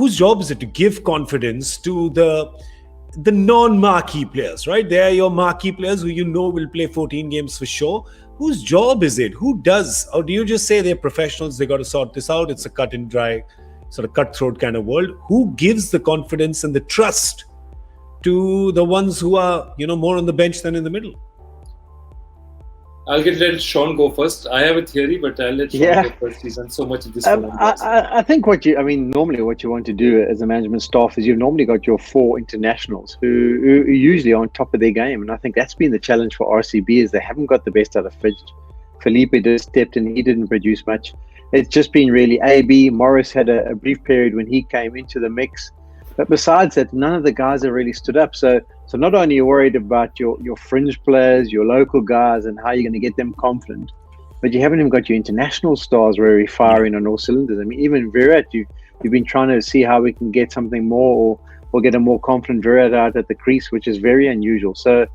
whose job is it to give confidence to the non-marquee players, right? They are your marquee players who you know will play 14 games for sure. Whose job is it? Who does? Or do you just say they're professionals, they got to sort this out, it's a cut and dry, sort of cutthroat kind of world? Who gives the confidence and the trust to the ones who are, more on the bench than in the middle? I'll let Shaun go first. I have a theory, but I'll let Shaun go first. He's done so much of this. I think normally what you want to do as a management staff is you've normally got your 4 internationals who usually are on top of their game. And I think that's been the challenge for RCB, is they haven't got the best out of Finch. Felipe just stepped in, he didn't produce much. It's just been really AB. Morris had a brief period when he came into the mix. But besides that, none of the guys have really stood up. So not only are you worried about your fringe players, your local guys, and how you're going to get them confident, but you haven't even got your international stars really firing on all cylinders. I mean, even Virat, you've been trying to see how we can get something more or get a more confident Virat out at the crease, which is very unusual. So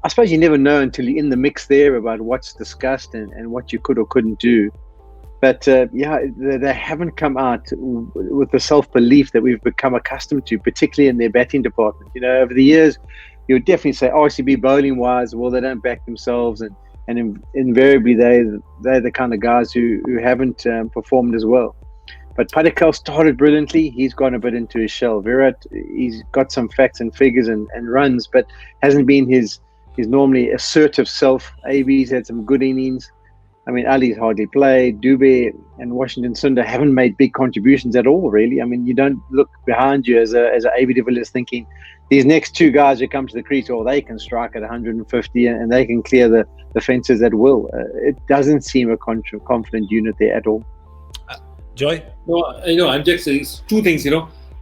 I suppose you never know until you're in the mix there about what's discussed and what you could or couldn't do. But they haven't come out with the self-belief that we've become accustomed to, particularly in their batting department. Over the years, you would definitely say RCB bowling-wise, well, they don't back themselves, and invariably they're the kind of guys who haven't performed as well. But Padikkal started brilliantly. He's gone a bit into his shell. Virat, he's got some facts and figures and runs, but hasn't been his normally assertive self. AB's had some good innings. I mean, Ali's hardly played. Dubé and Washington Sundar haven't made big contributions at all, really. I mean, you don't look behind you as a AB de Villiers thinking these next 2 guys who come to the crease, they can strike at 150 and they can clear the fences at will. It doesn't seem a confident unit there at all. Joy? No, I'm just saying 2 things,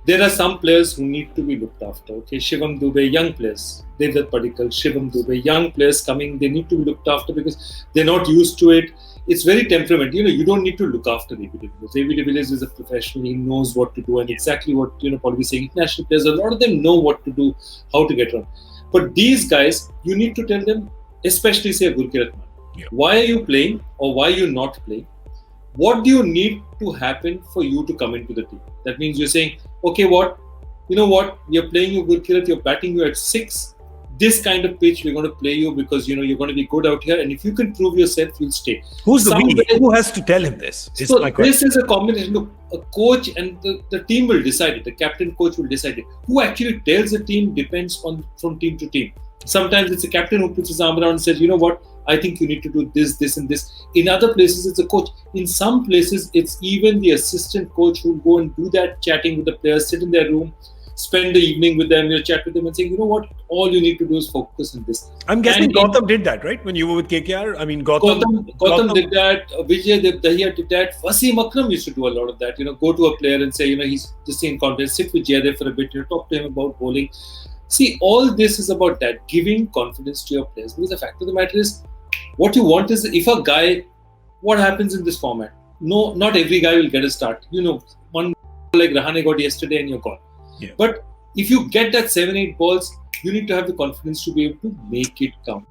There are some players who need to be looked after. Okay, Shivam Dubé, young players. Devdutt Padikkal, Shivam Dubé, young players coming. They need to be looked after because they're not used to it. It's very temperament. You don't need to look after AB de Villiers. AB de Villiers is a professional. He knows what to do and exactly what Paul was saying. International players, a lot of them know what to do, how to get around. But these guys, you need to tell them, especially say Gurkirat, why are you playing or why are you not playing? What do you need to happen for you to come into the team? That means you're saying, okay, you're playing you Gurkirat, you're batting you at 6. This kind of pitch, we're going to play you because, you're going to be good out here. And if you can prove yourself, you'll stay. Who's the we? Who has to tell him this? So this is a combination. Look, a coach and the team will decide it. The captain coach will decide it. Who actually tells the team depends from team to team. Sometimes it's a captain who puts his arm around and says, I think you need to do this, this and this. In other places, it's a coach. In some places, it's even the assistant coach who will go and do that, chatting with the players, sit in their room, spend the evening with them, chat with them and say, all you need to do is focus on this. I'm guessing Gautam did that, right? When you were with KKR? I mean, Gautam did that. Vijay Dahiya did that. Wasim Akram used to do a lot of that. Go to a player and say, he's just in confidence. Sit with Jaydev for a bit. Talk to him about bowling. See, all this is about that, giving confidence to your players. Because the fact of the matter is, what you want is, if a guy, what happens in this format? No, not every guy will get a start. One like Rahane got yesterday and you're gone. Yeah. But if you get that 7-8 balls, you need to have the confidence to be able to make it count.